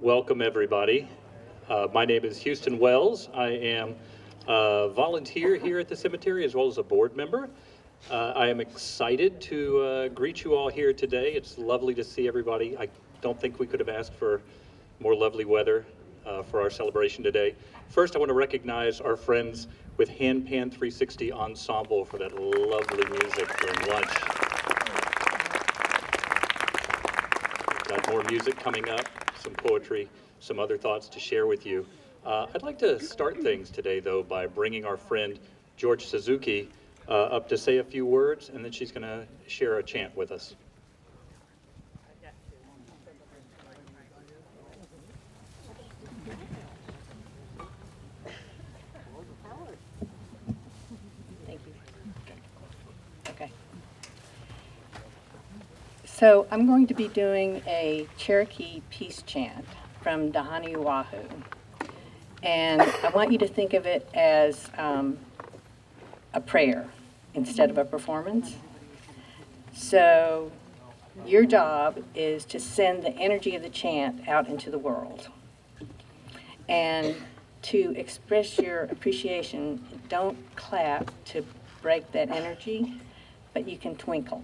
Welcome, everybody. My name is Houston Wells. I am a volunteer here at the cemetery as well as a board member. I am excited to greet you all here today. It's lovely to see everybody. I don't think we could have asked for more lovely weather for our celebration today. First, I want to recognize our friends with Handpan 360 Ensemble for that lovely music during lunch. Got more music coming up, some poetry, some other thoughts to share with you. I'd like to start things today, though, by bringing our friend Georg Suzuki up to say a few words, and then she's going to share a chant with us. Thank you. Okay. So I'm going to be doing a Cherokee peace chant from Dahani Oahu. And I want you to think of it as a prayer instead of a performance. So your job is to send the energy of the chant out into the world. And to express your appreciation, don't clap to break that energy, but you can twinkle.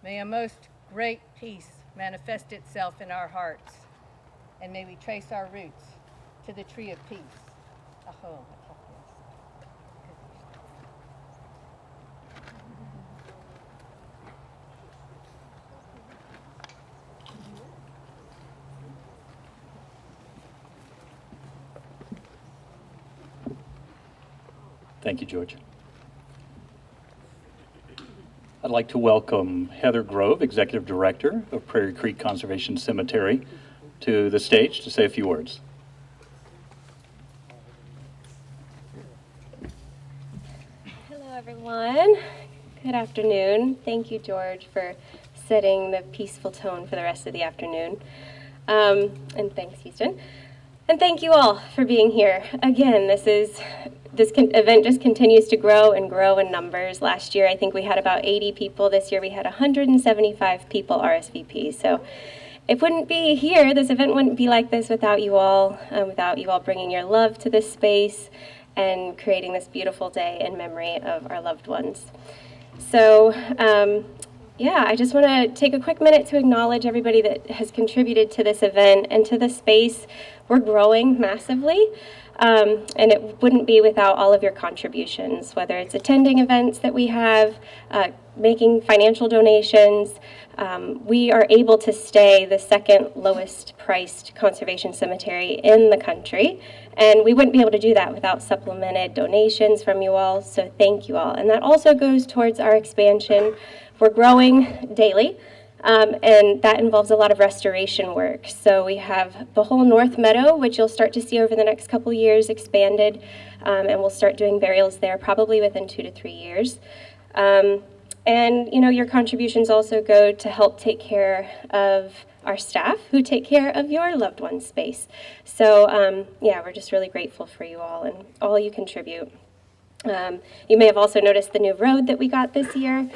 May a most great peace manifest itself in our hearts, and may we trace our roots to the tree of peace. Aho. Thank you, George. I'd like to welcome Heather Grove, Executive Director of Prairie Creek Conservation Cemetery, to the stage to say a few words. Hello, everyone. Good afternoon. Thank you, George, for setting the peaceful tone for the rest of the afternoon. And thanks, Houston. And thank you all for being here. Again, this event just continues to grow and grow in numbers. Last year, I think we had about 80 people. This year, we had 175 people RSVP. So it wouldn't be here, this event wouldn't be like this without you all bringing your love to this space and creating this beautiful day in memory of our loved ones. So, yeah, I just want to take a quick minute to acknowledge everybody that has contributed to this event and to the space. We're growing massively, and it wouldn't be without all of your contributions, whether it's attending events that we have, making financial donations. We are able to stay the second lowest priced conservation cemetery in the country, and we wouldn't be able to do that without supplemented donations from you all, so thank you all. And that also goes towards our expansion. We're growing daily, and that involves a lot of restoration work. So we have the whole North Meadow, which you'll start to see over the next couple years, expanded, and we'll start doing burials there probably within 2 to 3 years. And you know, your contributions also go to help take care of our staff who take care of your loved one's space. So yeah, we're just really grateful for you all and all you contribute. You may have also noticed the new road that we got this year,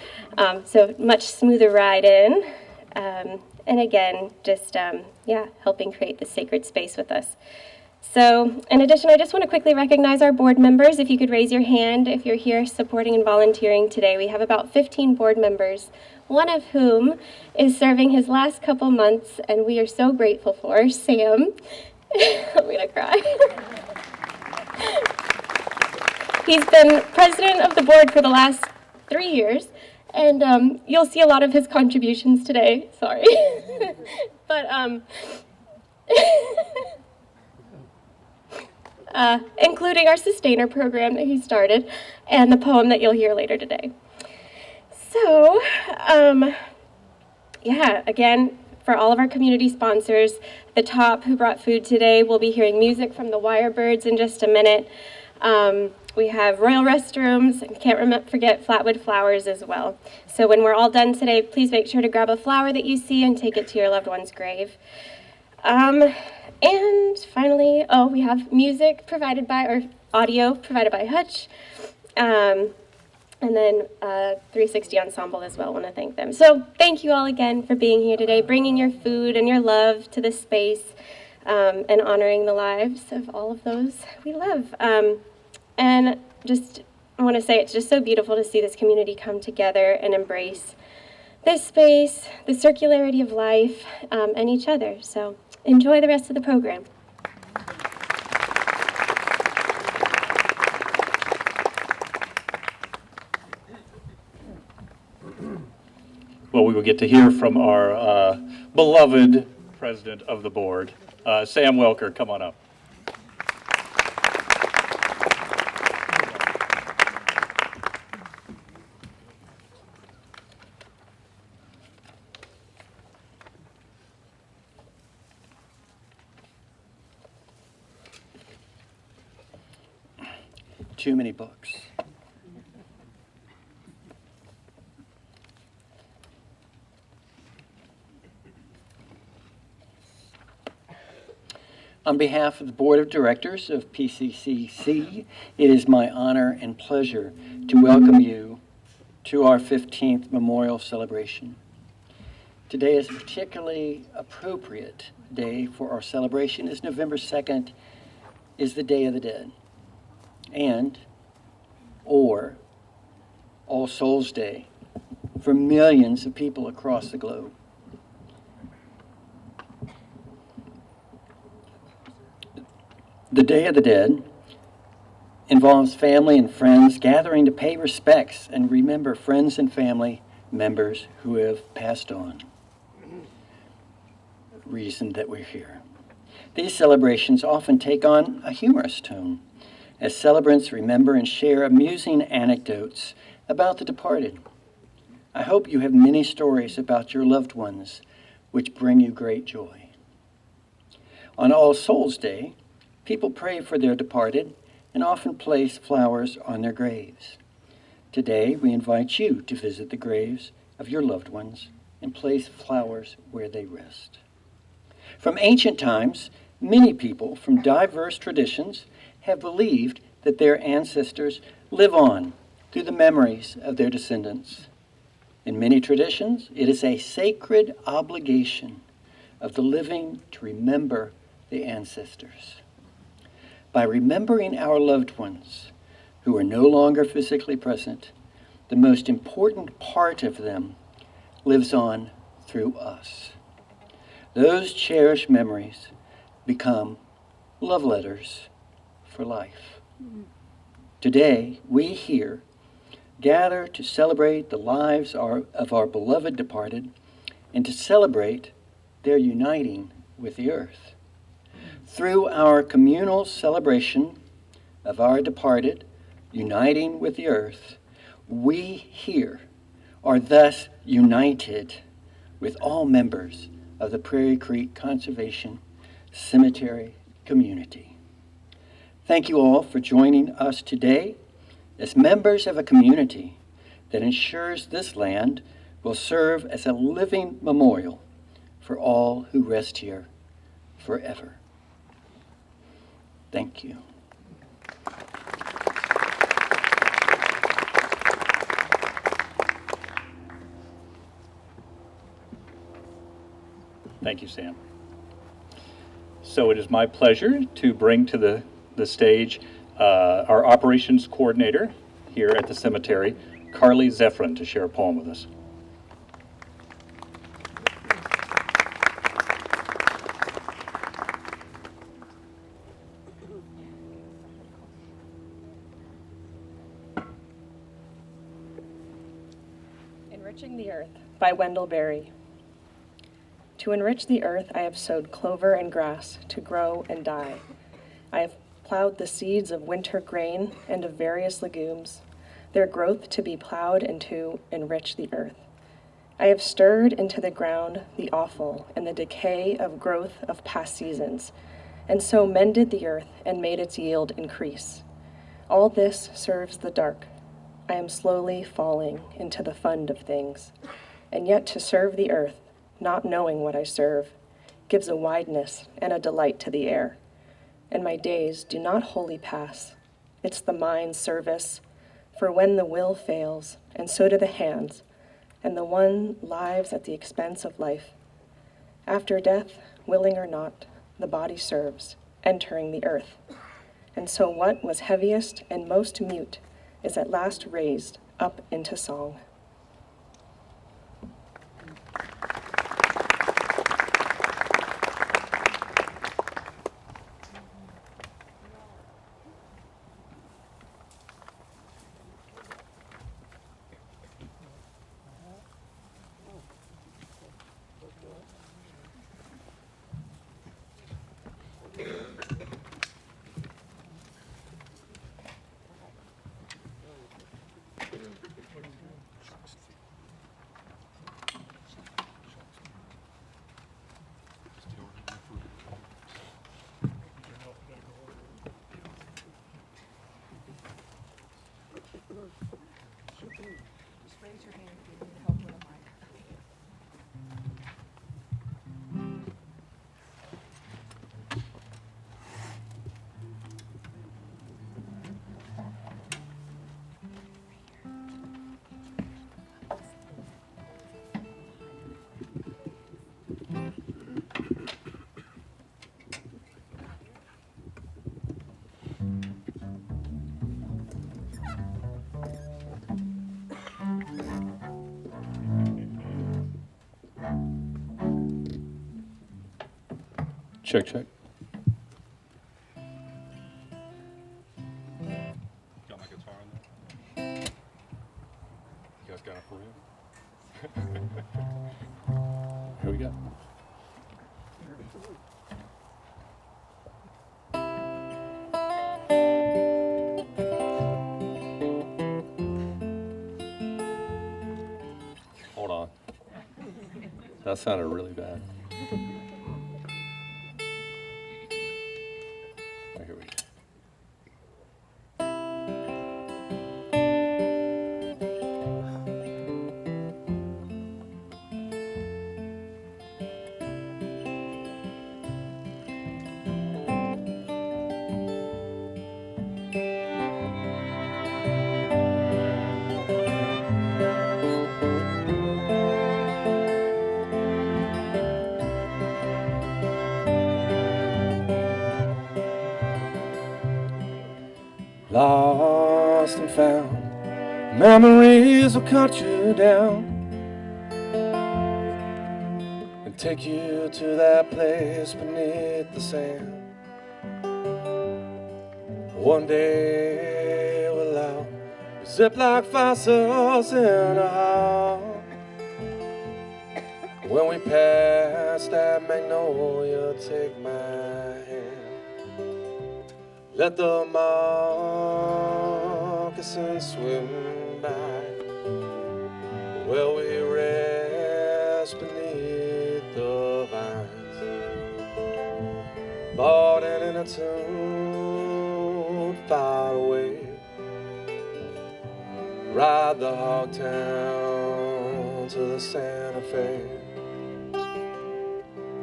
so much smoother ride in, and again, just yeah, helping create this sacred space with us. So in addition, I just want to quickly recognize our board members. If you could raise your hand if you're here supporting and volunteering today. We have about 15 board members, one of whom is serving his last couple months, and we are so grateful for Sam. I'm gonna cry. He's been president of the board for the last 3 years, and you'll see a lot of his contributions today. Sorry. But including our sustainer program that he started and the poem that you'll hear later today. So, yeah, again, for all of our community sponsors, the top who brought food today, we'll be hearing music from the Wirebirds in just a minute. We have Royal Restrooms, and can't forget Flatwood Flowers as well. So when we're all done today, please make sure to grab a flower that you see and take it to your loved one's grave. And finally, we have music provided by, or audio provided by Hutch. And then 360 Ensemble as well, I want to thank them. So thank you all again for being here today, bringing your food and your love to this space, and honoring the lives of all of those we love. And just I want to say it's just so beautiful to see this community come together and embrace this space, the circularity of life, and each other. So enjoy the rest of the program. Well, we will get to hear from our beloved president of the board, Sam Welker. Come on up. Too many books. On behalf of the Board of Directors of PCCC, it is my honor and pleasure to welcome you to our 15th Memorial Celebration. Today is a particularly appropriate day for our celebration, as November 2nd is the Day of the Dead, or All Souls Day for millions of people across the globe. The Day of the Dead involves family and friends gathering to pay respects and remember friends and family members who have passed on. Reason that we're here. These celebrations often take on a humorous tone, as celebrants remember and share amusing anecdotes about the departed. I hope you have many stories about your loved ones which bring you great joy. On All Souls Day, people pray for their departed and often place flowers on their graves. Today, we invite you to visit the graves of your loved ones and place flowers where they rest. From ancient times, many people from diverse traditions have believed that their ancestors live on through the memories of their descendants. In many traditions, it is a sacred obligation of the living to remember the ancestors. By remembering our loved ones who are no longer physically present, the most important part of them lives on through us. Those cherished memories become love letters for life. Today, we here gather to celebrate the lives of our beloved departed and to celebrate their uniting with the earth. Through our communal celebration of our departed uniting with the earth, we here are thus united with all members of the Prairie Creek Conservation Cemetery community. Thank you all for joining us today as members of a community that ensures this land will serve as a living memorial for all who rest here forever. Thank you. Thank you, Sam. So it is my pleasure to bring to the stage our operations coordinator here at the cemetery, Carly Zeffren, to share a poem with us. Enriching the Earth by Wendell. To enrich the earth, I have sowed clover and grass to grow and die. I have plowed the seeds of winter grain and of various legumes, their growth to be plowed and to enrich the earth. I have stirred into the ground the offal and the decay of growth of past seasons, and so mended the earth and made its yield increase. All this serves the dark. I am slowly falling into the fund of things, and yet to serve the earth, not knowing what I serve, gives a wideness and a delight to the air. And my days do not wholly pass. It's the mind's service, for when the will fails, and so do the hands, and the one lives at the expense of life. After death, willing or not, the body serves, entering the earth. And so what was heaviest and most mute is at last raised up into song. Check, check. Got my guitar in there? You guys got it for you? Here we go. Hold on. That sounded really bad. Right, here we go. Memories will cut you down and take you to that place beneath the sand. One day we'll out zip like fossils in a hall. When we pass that magnolia, take my hand. Let the moccasins swim by where we rest beneath the vines. Bought and in a tune far away. Ride the hog town to the Santa Fe.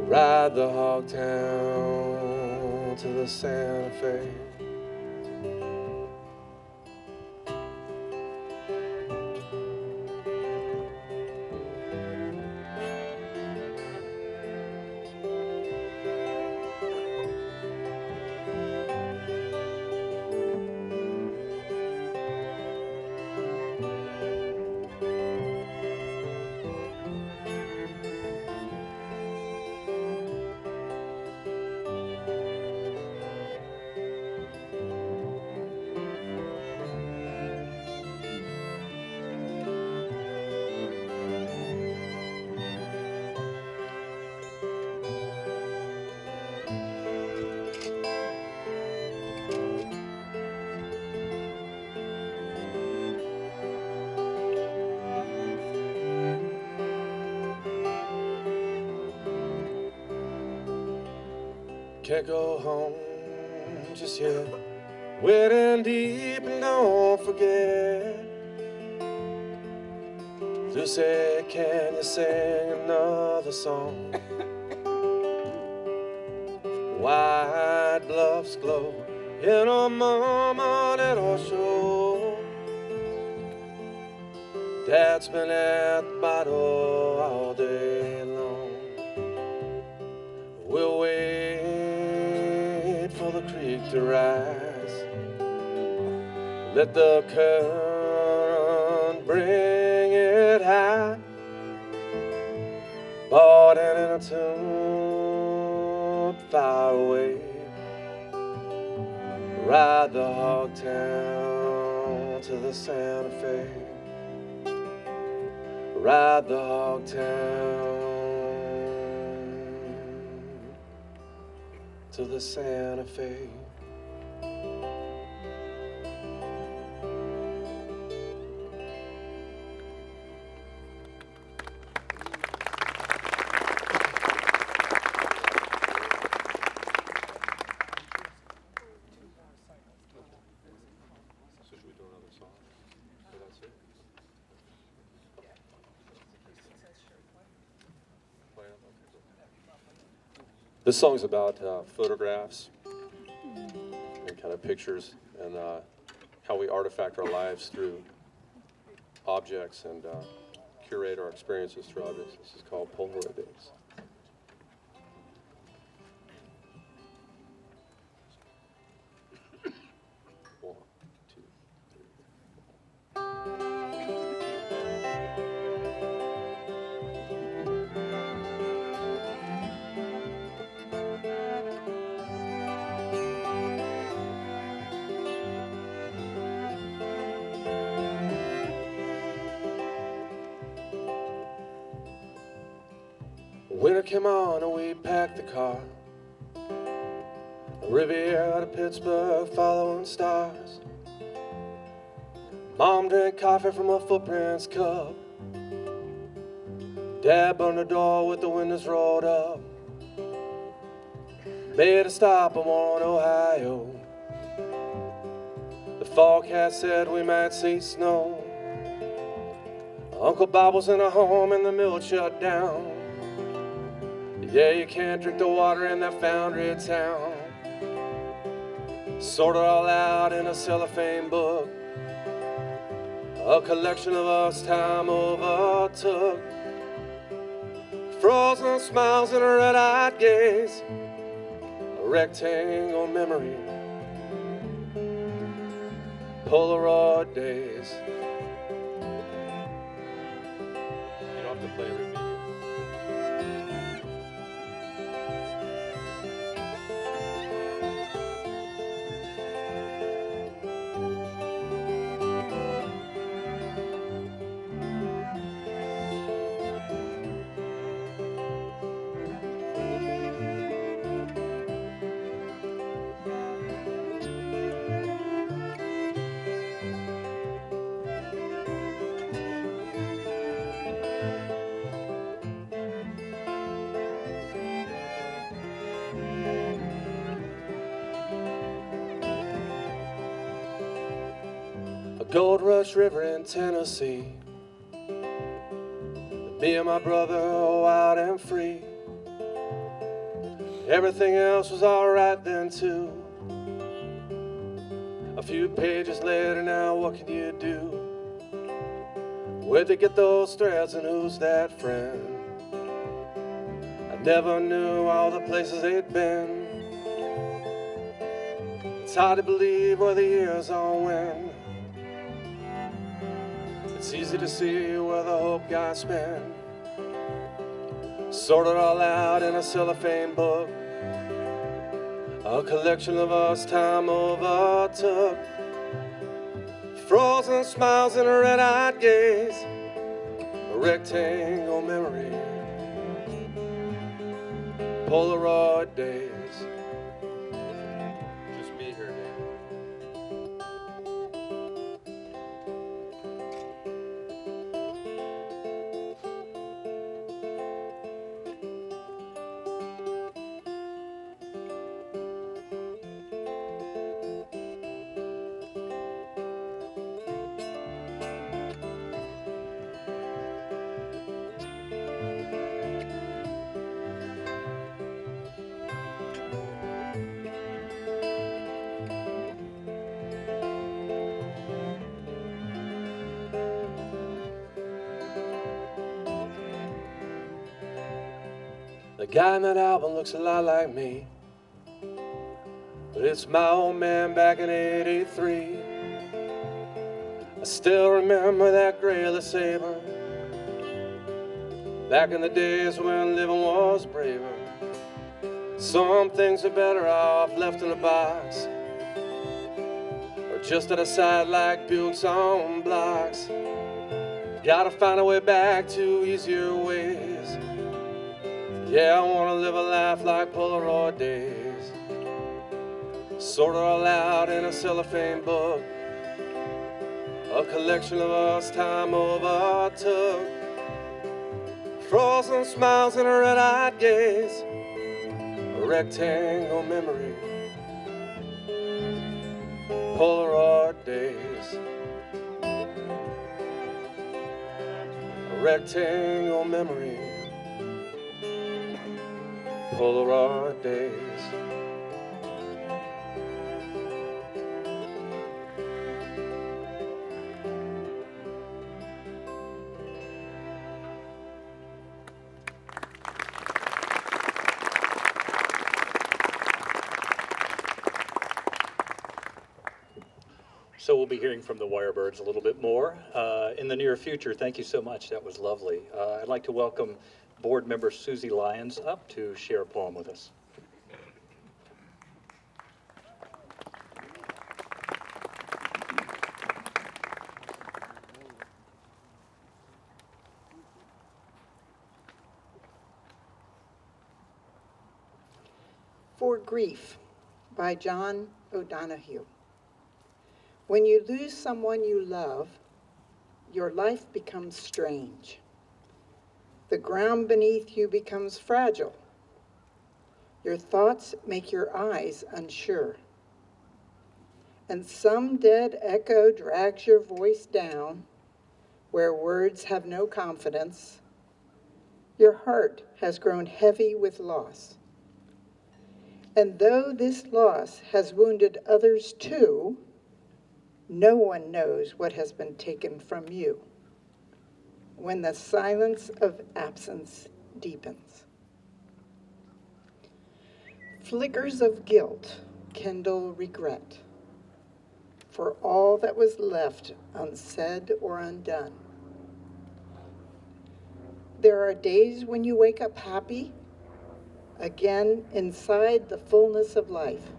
Ride the hog town to the Santa Fe. Can't go home just yet. Waiting deep and don't forget. Lucy, can you sing another song? White bluffs glow in a mama little show. Dad's been at the bottle all day long. We'll wait for the creek to rise. Let the current bring it high. Bought and in a tune far away. Ride the hog town to the Santa Fe. Ride the hog town to the Santa Fe. So should we do another song? Or that's it? Play it? Okay, cool. This song's about photographs and kind of pictures and how we artifact our lives through objects and curate our experiences through objects. This is called Polaroid Days. One, two, three. Winter came on and we packed the car. Riviera to Pittsburgh, following stars. Mom drank coffee from a footprints cup. Dad burned the door with the windows rolled up. Made a stop in Warren, Ohio. The forecast said we might see snow. Uncle Bob was in a home and the mill shut down. Yeah, you can't drink the water in that foundry town. Sorted all out in a cellophane book. A collection of us time overtook. Frozen smiles and a red-eyed gaze. A rectangle memory. Polaroid days. Gold Rush River in Tennessee. Me and my brother wild and free. Everything else was alright then too. A few pages later now, what can you do? Where'd they get those threads and who's that friend? I never knew all the places they'd been. It's hard to believe where the years all went. It's easy to see where the hope got spent. Sorted all out in a cellophane book, a collection of us time overtook. Frozen smiles in a red-eyed gaze, a rectangle memory, Polaroid days. Just me here now. The guy in that album looks a lot like me, but it's my old man back in '83. I still remember that gray LeSabre, back in the days when living was braver. Some things are better off left in a box, or just at a side like Bukes on blocks. Gotta find a way back to easier ways. Yeah, I wanna live a life like Polaroid days. Sort it all out in a cellophane book, a collection of us time overtook. Frozen smiles in a red-eyed gaze, a rectangle memory, Polaroid days. A rectangle memory, Polaroid days. So we'll be hearing from the Wirebirds a little bit more in the near future. Thank you so much. That was lovely. I'd like to welcome board member Susie Lyons up to share a poem with us. For Grief by John O'Donohue. When you lose someone you love, your life becomes strange. The ground beneath you becomes fragile. Your thoughts make your eyes unsure. And some dead echo drags your voice down where words have no confidence. Your heart has grown heavy with loss. And though this loss has wounded others too, no one knows what has been taken from you when the silence of absence deepens. Flickers of guilt kindle regret for all that was left unsaid or undone. There are days when you wake up happy, again inside the fullness of life,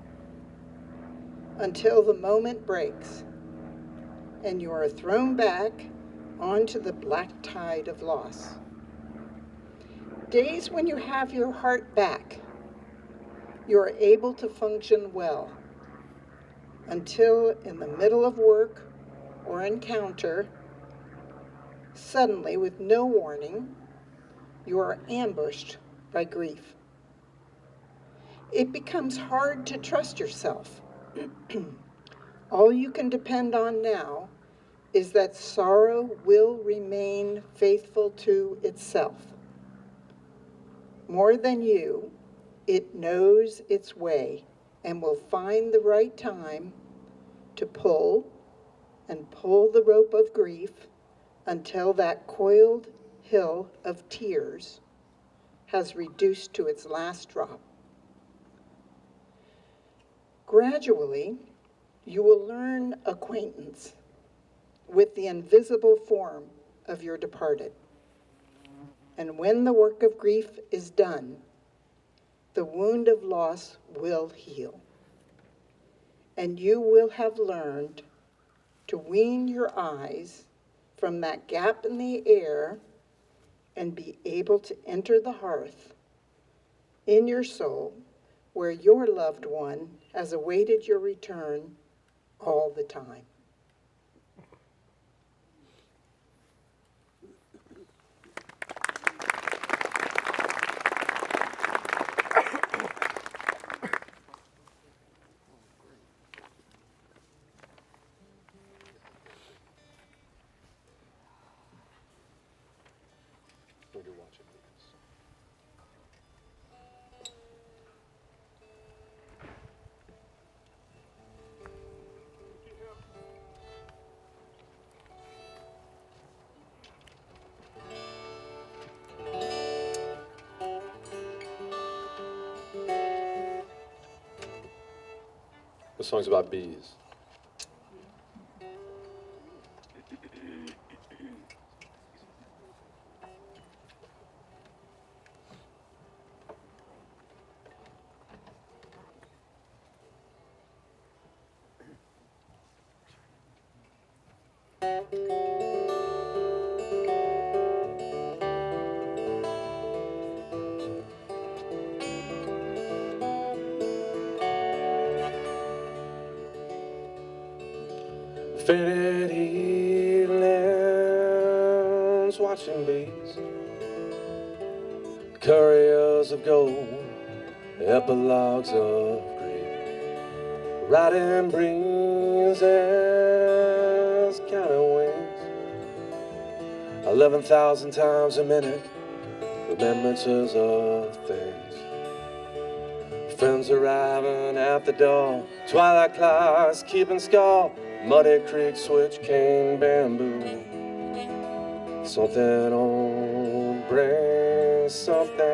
until the moment breaks and you are thrown back onto the black tide of loss. Days when you have your heart back, you are able to function well, until in the middle of work or encounter, suddenly with no warning, you are ambushed by grief. It becomes hard to trust yourself. All you can depend on now is that sorrow will remain faithful to itself. More than you, it knows its way and will find the right time to pull and pull the rope of grief until that coiled hill of tears has reduced to its last drop. Gradually, you will learn acquaintance with the invisible form of your departed. And when the work of grief is done, the wound of loss will heal. And you will have learned to wean your eyes from that gap in the air and be able to enter the hearth in your soul where your loved one has awaited your return all the time. The song's about bees. Faded evenings, watching bees, couriers of gold, epilogues of grief, riding breezes, counting wings, 11,000 times a minute, remembrances of things. Friends arriving at the door, twilight clouds keeping score, muddy creek, switch cane, bamboo. Something old brings something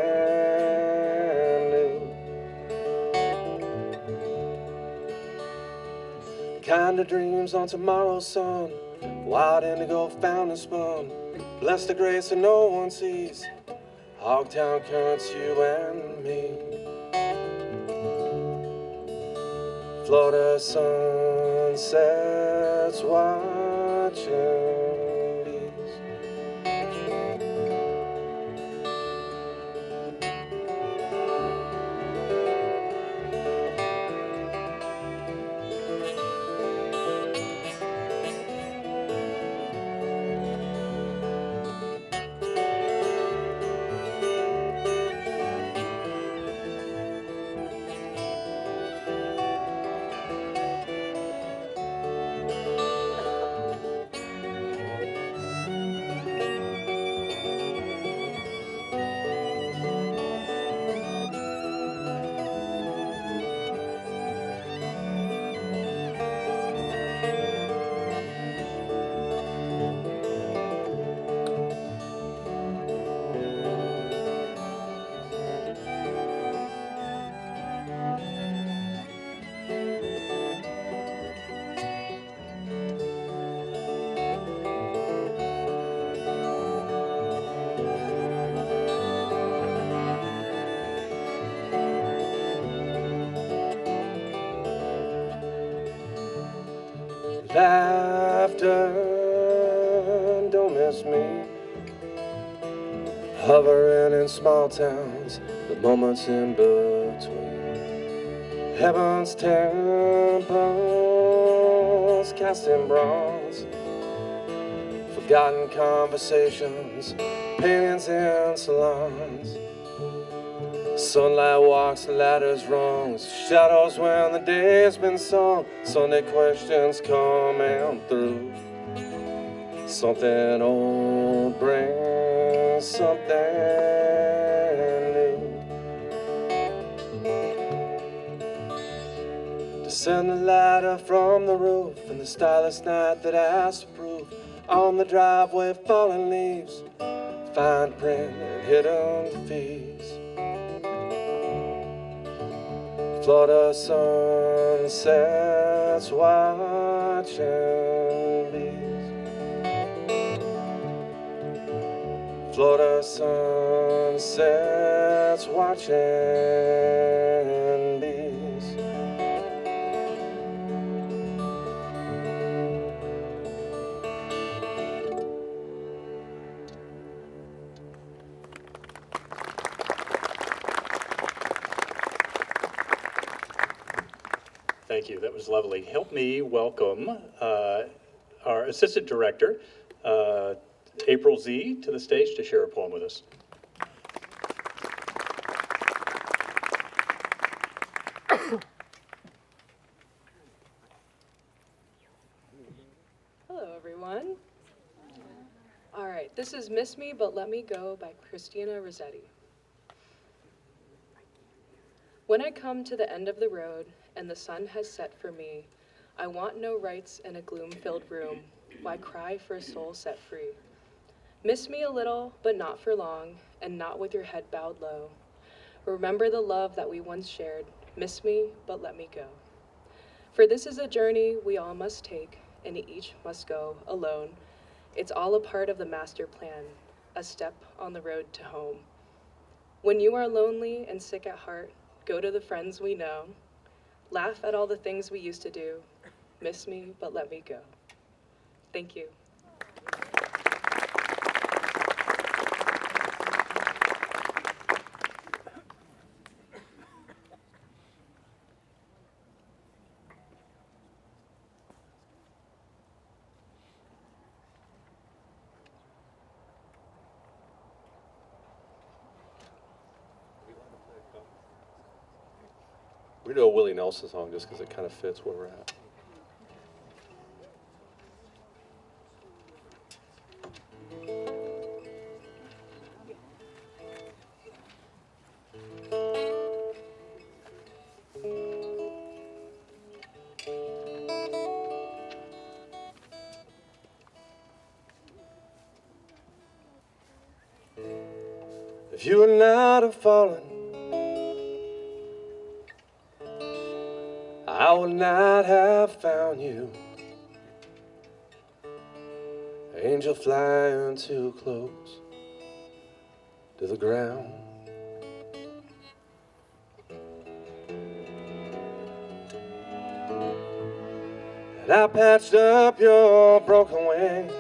new. Kind of dreams on tomorrow's sun, wild indigo found and spun. Bless the grace that no one sees, Hogtown currents, you and me. Florida sunsets, watching bees. Laughter, don't miss me. Hovering in small towns, the moments in between. Heaven's temples, cast in bronze. Forgotten conversations, paintings in salons. Sunlight walks the ladder's rungs, shadows when the day's been sung. Sunday questions coming through. Something old brings something new. Descend the ladder from the roof in the starless night that has to prove. On the driveway, falling leaves, fine print and hidden fees. Florida sunsets, watching bees. Florida sunsets, watching bees. Thank you. That was lovely. Help me welcome our Assistant Director, April Zee, to the stage to share a poem with us. Hello, everyone. All right, this is Miss Me But Let Me Go by Christina Rossetti. When I come to the end of the road and the sun has set for me, I want no rights in a gloom-filled room. Why cry for a soul set free? Miss me a little, but not for long, and not with your head bowed low. Remember the love that we once shared. Miss me, but let me go. For this is a journey we all must take, and each must go alone. It's all a part of the master plan, a step on the road to home. When you are lonely and sick at heart, go to the friends we know. Laugh at all the things we used to do. Miss me, but let me go. Thank you. We do a Willie Nelson song just because it kind of fits where we're at. If you would not have fallen, I would not have found you. Angel flying too close to the ground. And I patched up your broken wing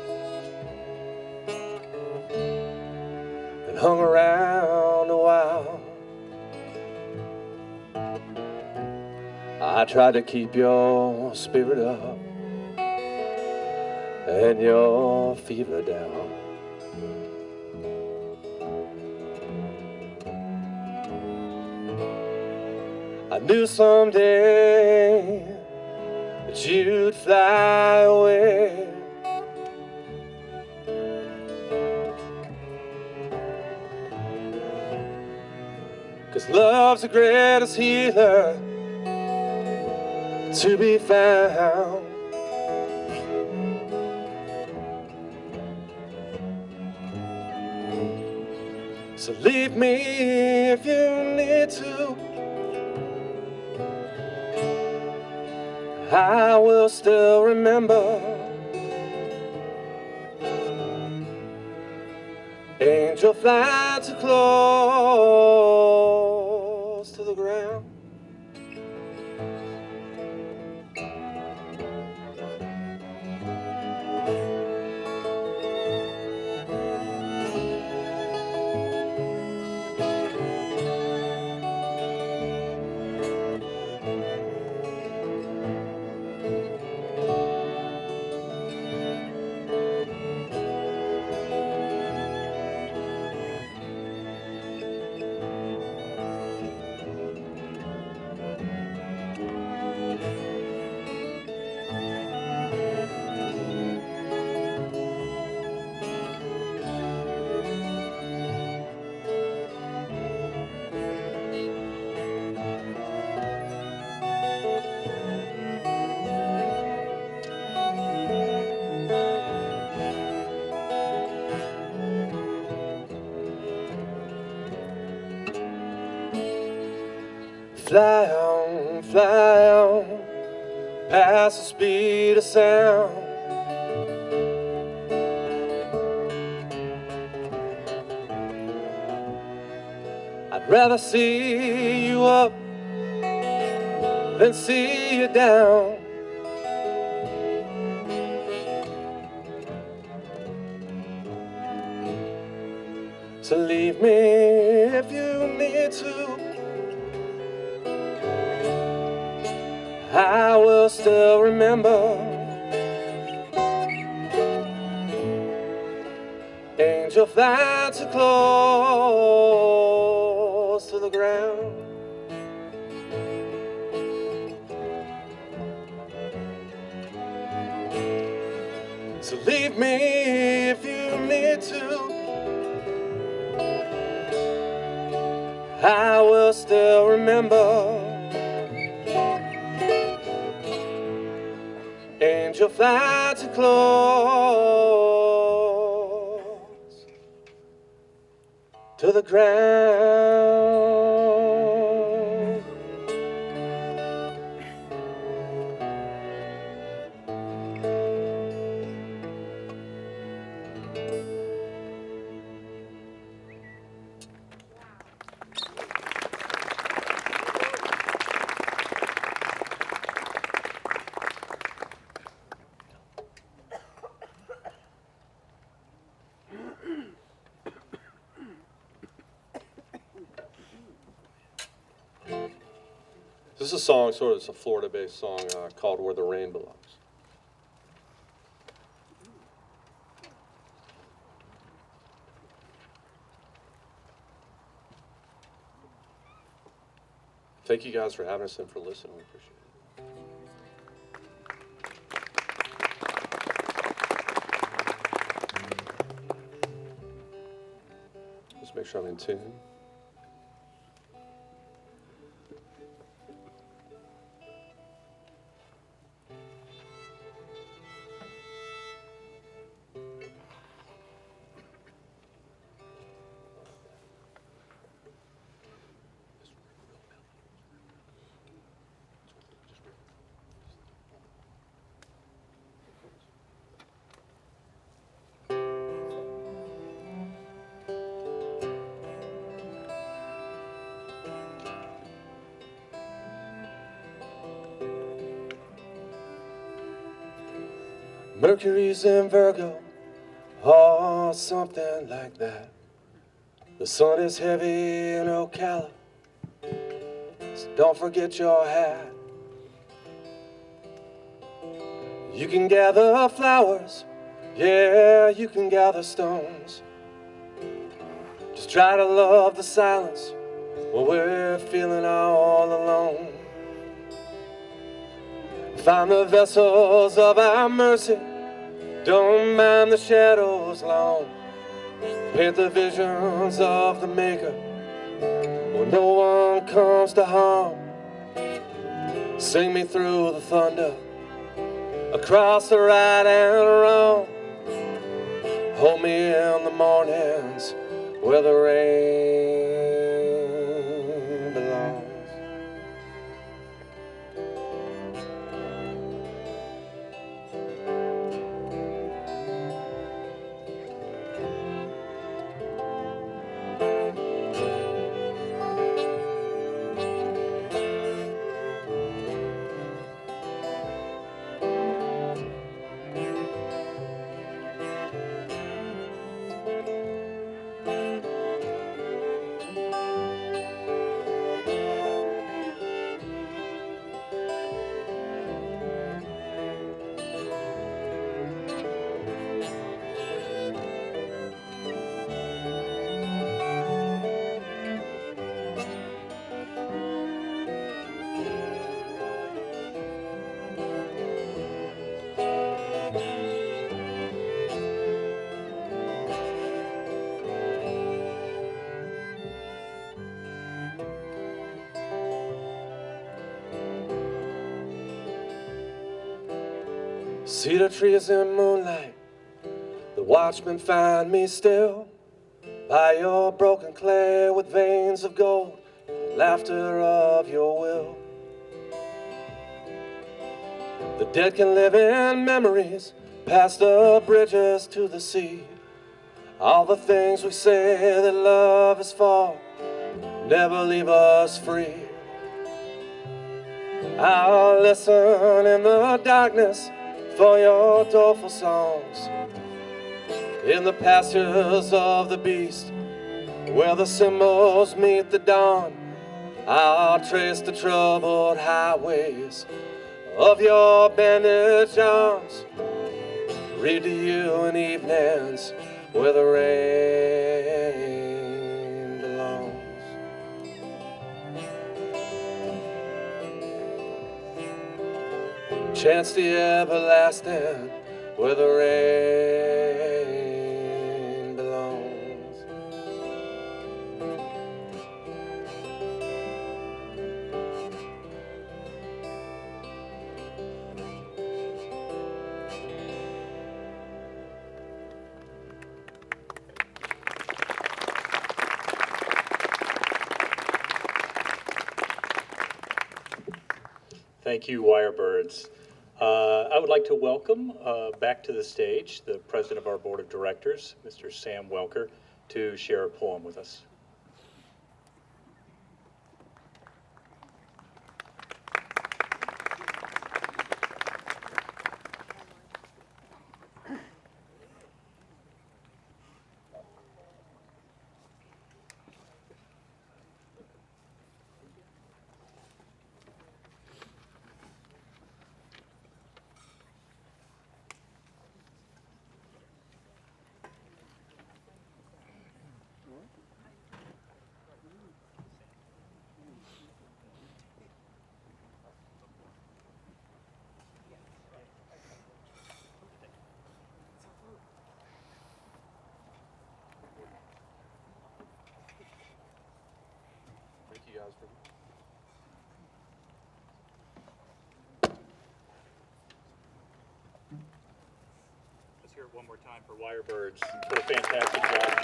and hung around a while. I tried to keep your spirit up and your fever down. I knew someday that you'd fly away. Cause love's the greatest healer to be found. So leave me if you need to. I will still remember. Angel fly too close to the ground. fly on, past the speed of sound. I'd rather see you up than see you down. So leave me if you need to. I will still remember. Angel flying too close to the ground. So leave me if you need to. I will still remember. Angel fly too close to the ground. This is a song, it's a Florida-based song called Where the Rain Belongs. Thank you guys for having us and for listening. We appreciate it. Just make sure I'm in tune. Mercury's in Virgo, or something like that. The sun is heavy in Ocala, so don't forget your hat. You can gather flowers, yeah, you can gather stones. Just try to love the silence when we're feeling all alone. Find the vessels of our mercy, don't mind the shadows long. Paint the visions of the Maker when no one comes to harm. Sing me through the thunder, across the right and wrong. Hold me in the mornings where the rain belongs. Cedar trees in moonlight, the watchmen find me still by your broken clay with veins of gold laughter of your will. The dead can live in memories, past the bridges to the sea. All the things we say that love is for never leave us free. I'll listen in the darkness for your doleful songs, in the pastures of the beast, where the cymbals meet the dawn. I'll trace the troubled highways of your bandaged arms, read to you in evenings where the rain belongs. Chants the everlasting where the rain belongs. Thank you, Wirebirds. I would like to welcome back to the stage the president of our board of directors, Mr. Sam Welker, to share a poem with us. Thank you guys for Let's hear it one more time for Wirebirds for a fantastic job.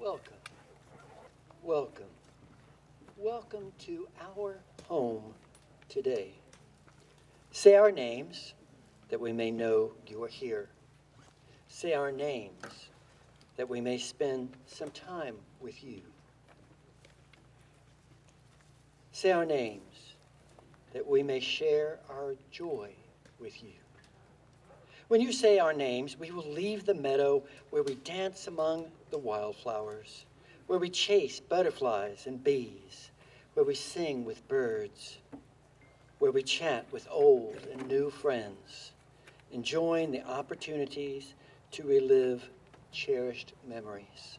Welcome, welcome, welcome to our home today. Say our names that we may know you are here. Say our names that we may spend some time with you. Say our names that we may share our joy with you. When you say our names, we will leave the meadow where we dance among the wildflowers, where we chase butterflies and bees, where we sing with birds, where we chat with old and new friends, enjoying the opportunities to relive cherished memories.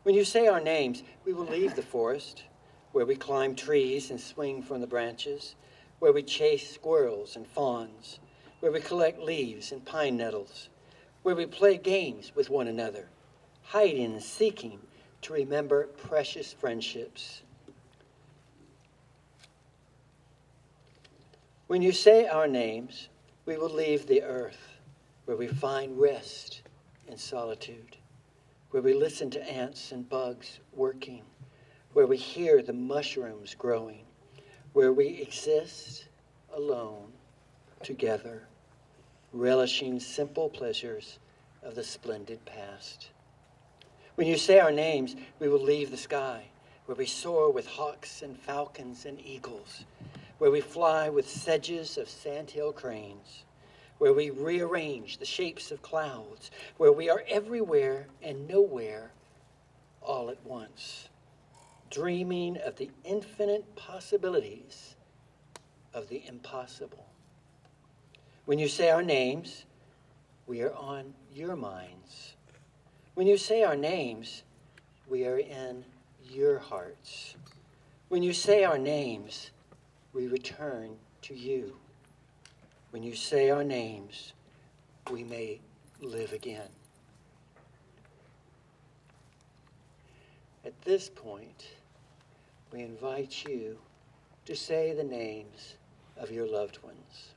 When you say our names, we will leave the forest, where we climb trees and swing from the branches, where we chase squirrels and fawns, where we collect leaves and pine nettles, where we play games with one another, hiding and seeking to remember precious friendships. When you say our names, we will leave the earth, where we find rest in solitude, where we listen to ants and bugs working, where we hear the mushrooms growing, where we exist alone, together, relishing simple pleasures of the splendid past. When you say our names, we will leave the sky, where we soar with hawks and falcons and eagles, where we fly with sedges of sandhill cranes, where we rearrange the shapes of clouds, where we are everywhere and nowhere all at once, dreaming of the infinite possibilities of the impossible. When you say our names, we are on your minds. When you say our names, we are in your hearts. When you say our names, we return to you. When you say our names, we may live again. At this point, we invite you to say the names of your loved ones.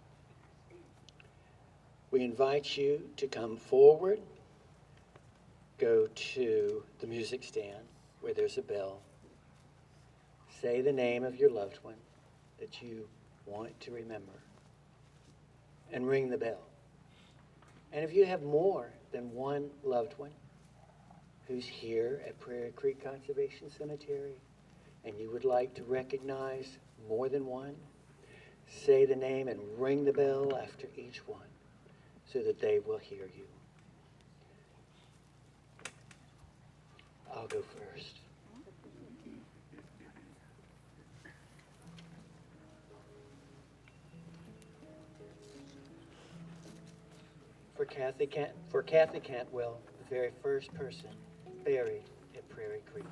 We invite you to come forward, go to the music stand where there's a bell, say the name of your loved one that you want to remember, and ring the bell. And if you have more than one loved one who's here at Prairie Creek Conservation Cemetery and you would like to recognize more than one, say the name and ring the bell after each one so that they will hear you. I'll go first. For Kathy Cantwell, the very first person buried at Prairie Creek.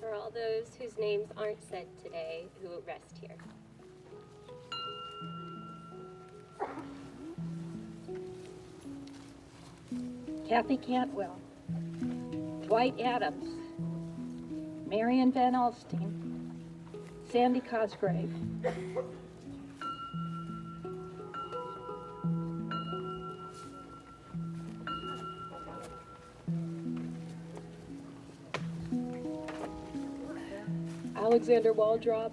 For all those whose names aren't said today, who rest here. Kathy Cantwell, Dwight Adams, Marion Van Alstine, Sandy Cosgrave. Alexander Waldrop,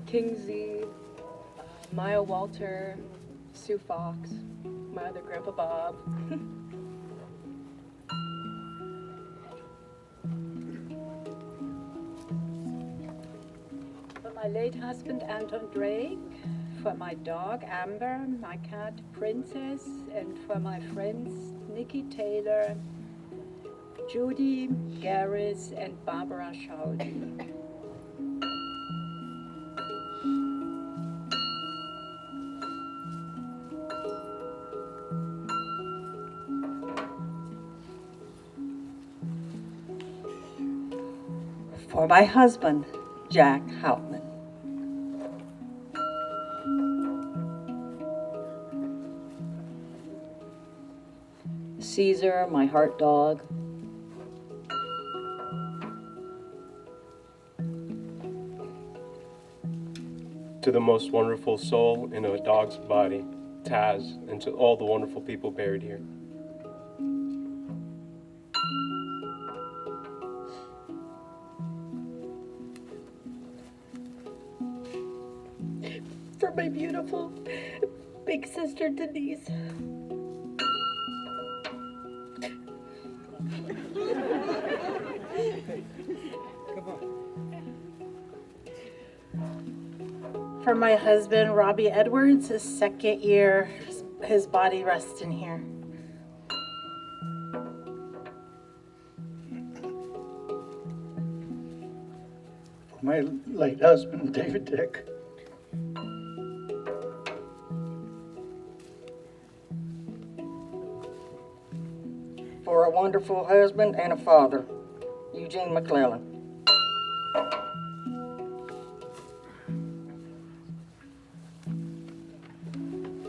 King Zee, Maya Walter, Sue Fox, my other Grandpa Bob. For my late husband Anton Drake, for my dog Amber, my cat Princess, and for my friends Nikki Taylor, Judy Garris, and Barbara Schaudy. For my husband, Jack Houtman. Caesar, my heart dog. To the most wonderful soul in a dog's body, Taz, and to all the wonderful people buried here. For my beautiful big sister Denise. For my husband Robbie Edwards, his second year, his body rests in here. For my late husband, David Dick. For a wonderful husband and a father, Eugene McClellan.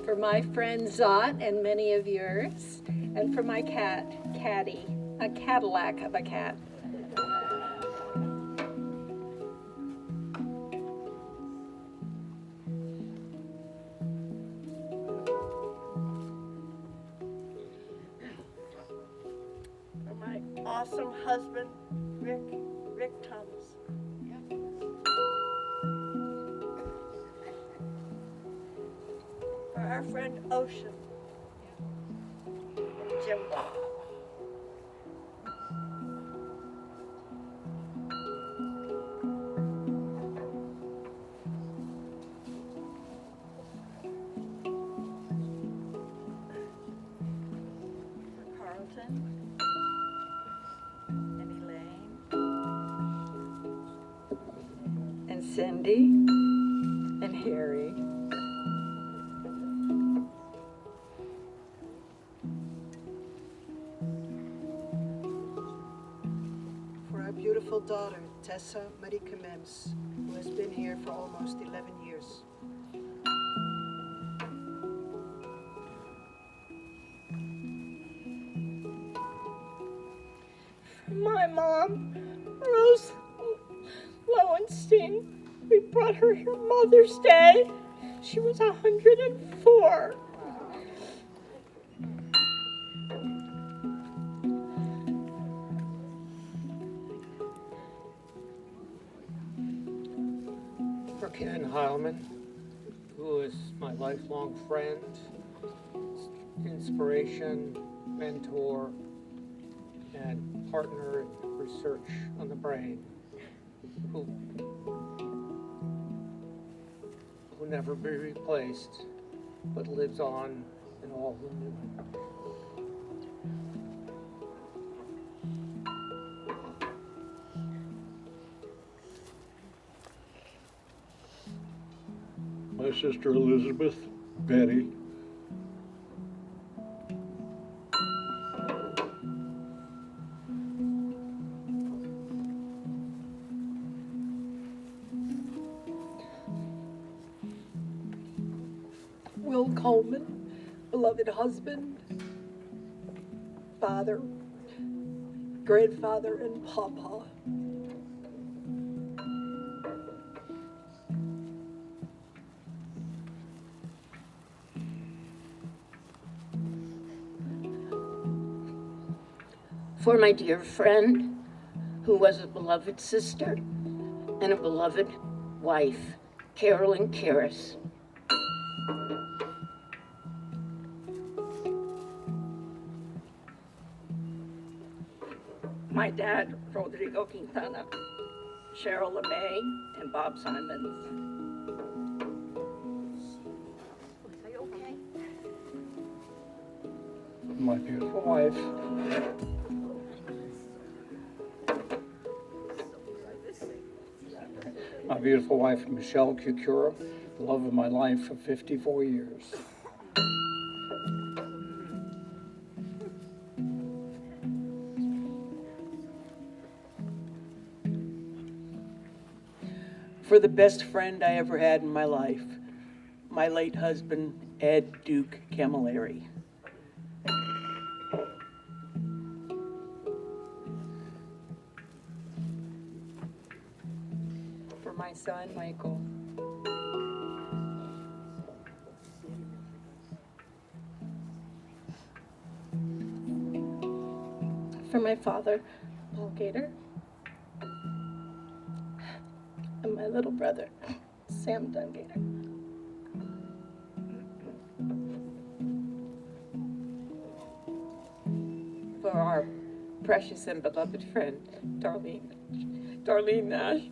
For my friend Zot and many of yours, and for my cat, Caddy, a Cadillac of a cat. For my awesome husband, Rick Thomas. For our friend Ocean, Jim Bob. For Carlton and Elaine and Cindy, and Harry. For our beautiful daughter, Tessa Marika Mems, who has been here for almost 11 years. My mom, Rose Lowenstein, we brought her here Mother's Day. She was 104. For Ken Heilman, who is my lifelong friend, inspiration, mentor, and partner in research on the brain, who will never be replaced, but lives on in all who knew him. My sister Elizabeth, Betty. Will Coleman, beloved husband, father, grandfather, and papa. For my dear friend, who was a beloved sister and a beloved wife, Carolyn Karras. My dad, Rodrigo Quintana, Cheryl LeMay, and Bob Simons. My beautiful wife, Michelle Kukura, the love of my life for 54 years. For the best friend I ever had in my life, my late husband, Ed Duke Camilleri. For my son, Michael. For my father, Paul Gator. And my little brother, Sam Dungater. For our precious and beloved friend, Darlene Nash.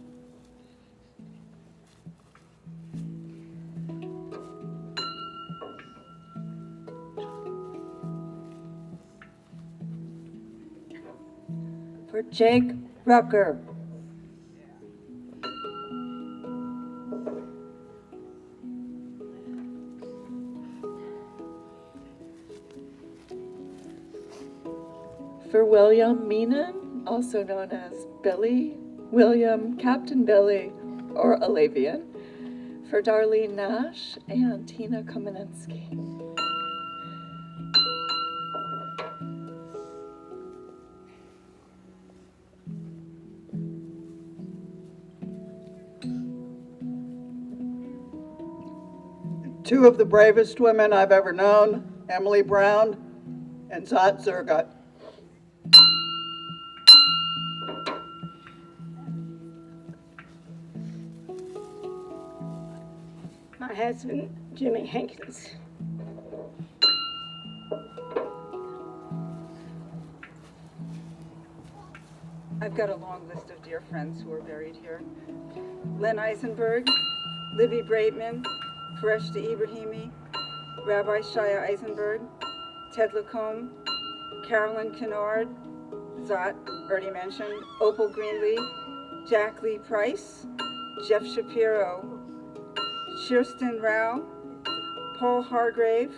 For Jake Rucker. For William Meenan, also known as Billy, William Captain Billy, or Alavian. For Darlene Nash and Tina Komaninski. Two of the bravest women I've ever known, Emily Brown and Zot Zergut. My husband, Jimmy Hankins. I've got a long list of dear friends who are buried here. Len Eisenberg, Libby Braitman, Fareshta Ibrahimi, Rabbi Shaya Eisenberg, Ted Lacombe, Carolyn Kennard, Zot, already mentioned, Opal Greenlee, Jack Lee Price, Jeff Shapiro, Kirsten Rao, Paul Hargrave,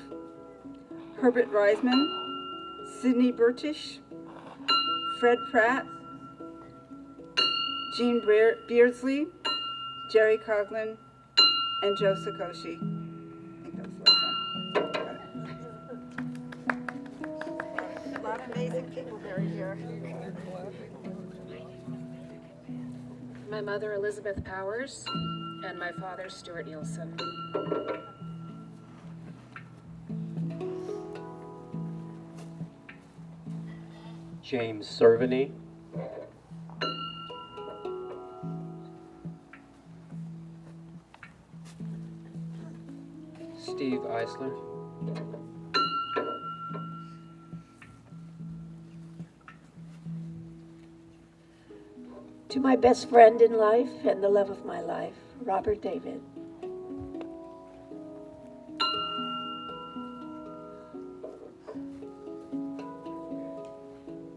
Herbert Reisman, Sidney Burtish, Fred Pratt, Jean Beardsley, Jerry Coughlin, and Joe Sakoshi. I think that was the last one. A lot of amazing people buried here. My mother, Elizabeth Powers, and my father, Stuart Nielsen. James Cerveny. Steve Eisler. To my best friend in life and the love of my life, Robert David.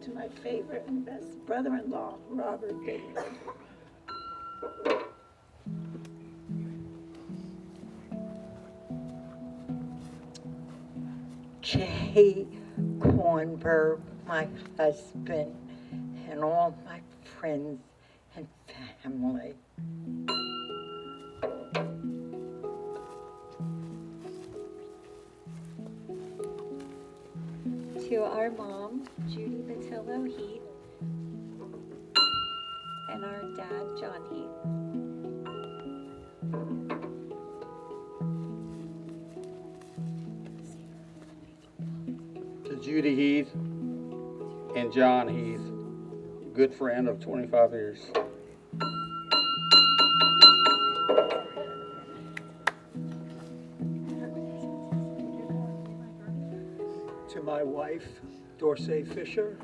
To my favorite and best brother-in-law, Robert David. Jay Kornberg, my husband, and all my friends and family. To our mom, Judy Batillo Heath, and our dad, John Heath. To Judy Heath and John Heath, good friend of 25 years. To my wife, Dorsey Fisher.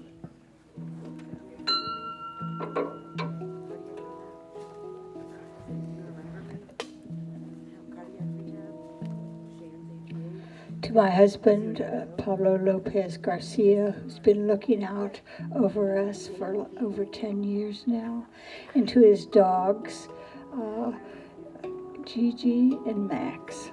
To my husband, Pablo Lopez Garcia, who's been looking out over us for over 10 years now, and to his dogs, Gigi and Max.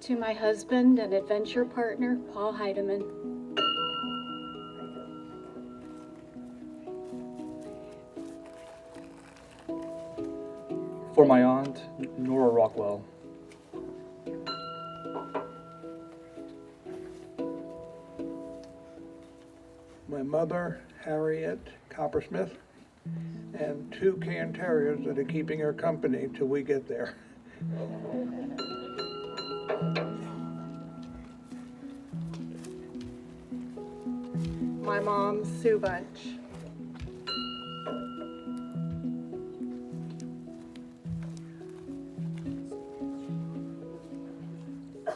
To my husband and adventure partner, Paul Heidemann. For my aunt, Nora Rockwell. My mother, Harriet Coppersmith, and 2 can terriers that are keeping her company till we get there. My mom, Sue Bunch.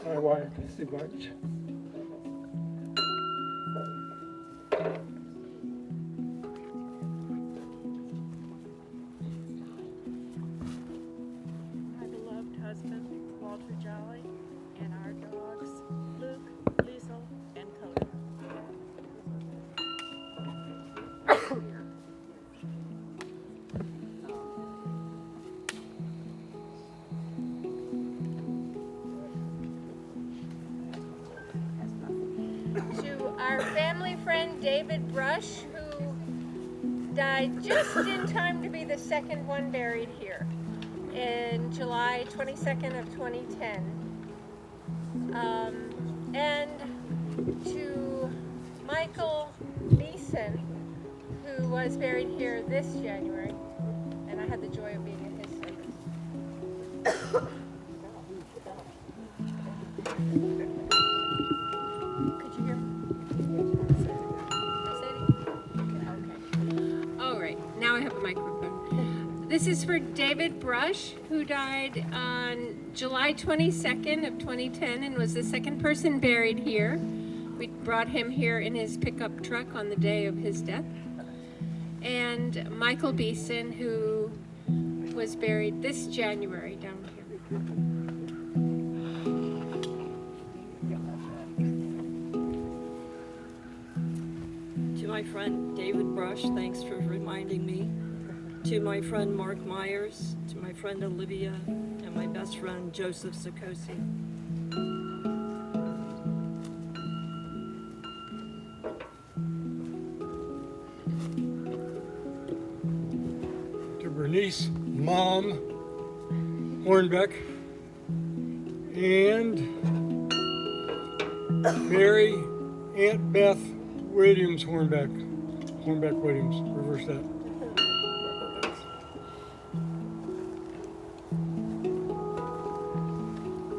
My wife, Sue Bunch. My beloved husband, Walter Jolly, and our dogs, Luke, Liesel, and Cody. To our family friend David Brush, who died just in time to be the second one buried here in July 22nd of 2010. And to Michael Beeson, who was buried here this January, and I had the joy of being in his service. Could you hear me? Okay. All right, now I have a microphone. This is for David Brush, who died on July 22nd of 2010 and was the second person buried here. We brought him here in his pickup truck on the day of his death. And Michael Beeson, who was buried this January down here. my friend David Brush, thanks for reminding me. To my friend Mark Myers, to my friend Olivia, and my best friend Joseph Suzuki. To Bernice, Mom Hornbeck, and Mary, Aunt Beth Williams Hornbeck. Hornbeck Williams, reverse that.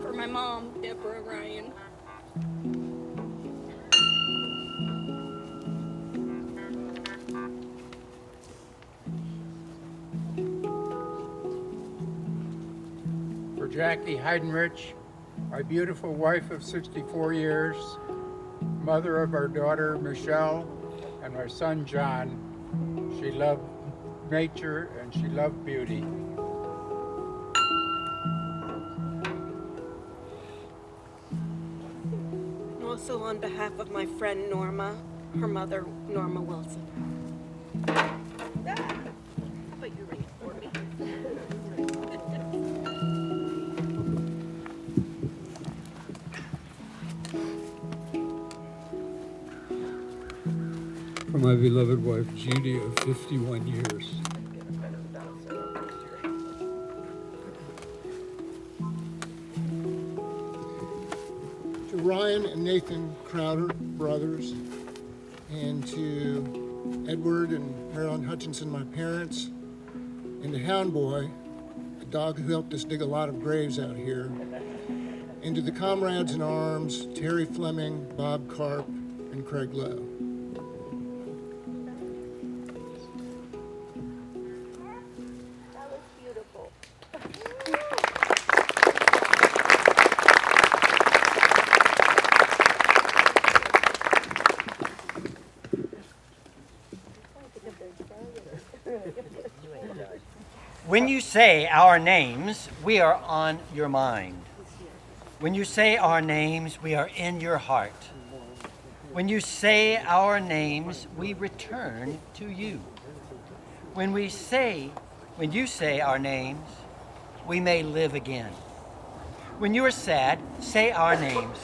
For my mom, Deborah Ryan. For Jackie Heidenrich, my beautiful wife of 64 years, mother of our daughter Michelle and our son John. She loved nature and she loved beauty. Also on behalf of my friend Norma, her mother Norma Wilson. But you read it for me. For my beloved wife, Judy, of 51 years. To Ryan and Nathan Crowder, brothers, and to Edward and Marilyn Hutchinson, my parents, and to Hound Boy, the dog who helped us dig a lot of graves out here, and to the comrades in arms, Terry Fleming, Bob Karp, and Craig Lowe. When you say our names, we are on your mind. When you say our names, we are in your heart. When you say our names, we return to you. When you say our names, we may live again. When you are sad, say our names.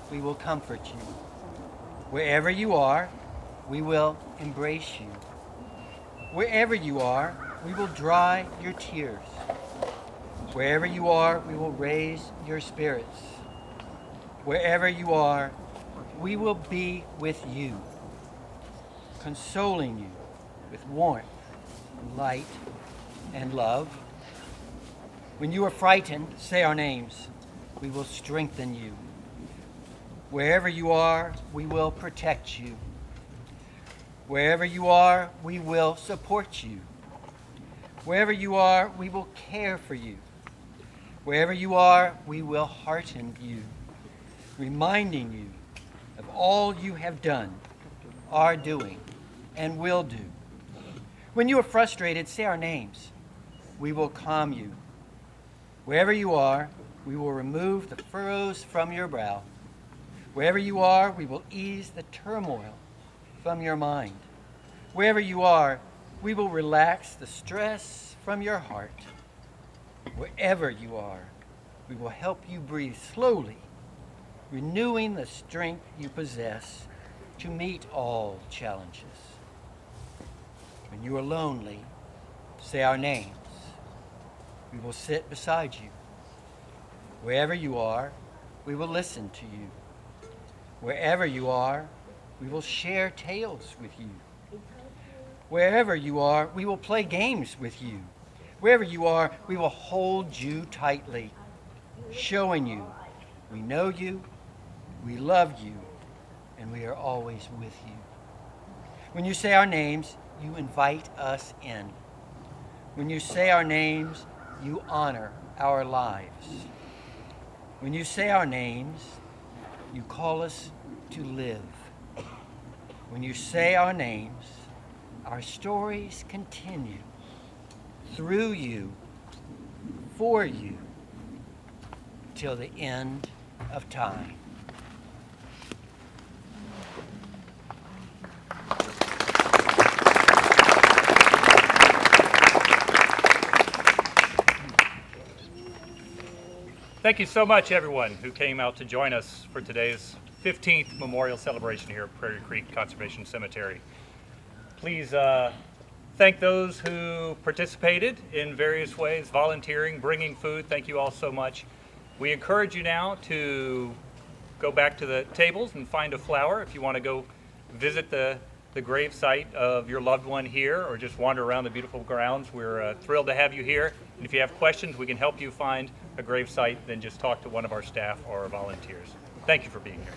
We will comfort you. Wherever you are, we will embrace you. Wherever you are, we will dry your tears. Wherever you are, we will raise your spirits. Wherever you are, we will be with you, consoling you with warmth, light, and love. When you are frightened, say our names. We will strengthen you. Wherever you are, we will protect you. Wherever you are, we will support you. Wherever you are, we will care for you. Wherever you are, we will hearten you, reminding you of all you have done, are doing, and will do. When you are frustrated, say our names. We will calm you. Wherever you are, we will remove the furrows from your brow. Wherever you are, we will ease the turmoil from your mind. Wherever you are, we will relax the stress from your heart. Wherever you are, we will help you breathe slowly, renewing the strength you possess to meet all challenges. When you are lonely, say our names. We will sit beside you. Wherever you are, we will listen to you. Wherever you are, we will share tales with you. Wherever you are, we will play games with you. Wherever you are, we will hold you tightly, showing you we know you, we love you, and we are always with you. When you say our names, you invite us in. When you say our names, you honor our lives. When you say our names, you call us to live. When you say our names, our stories continue through you, for you, till the end of time. Thank you so much, everyone who came out to join us for today's 15th memorial celebration here at Prairie Creek Conservation Cemetery. Please thank those who participated in various ways, volunteering, bringing food. Thank you all so much. We encourage you now to go back to the tables and find a flower if you want to go visit the grave site of your loved one here or just wander around the beautiful grounds. We're thrilled to have you here. And if you have questions, we can help you find a grave site, then just talk to one of our staff or our volunteers. Thank you for being here.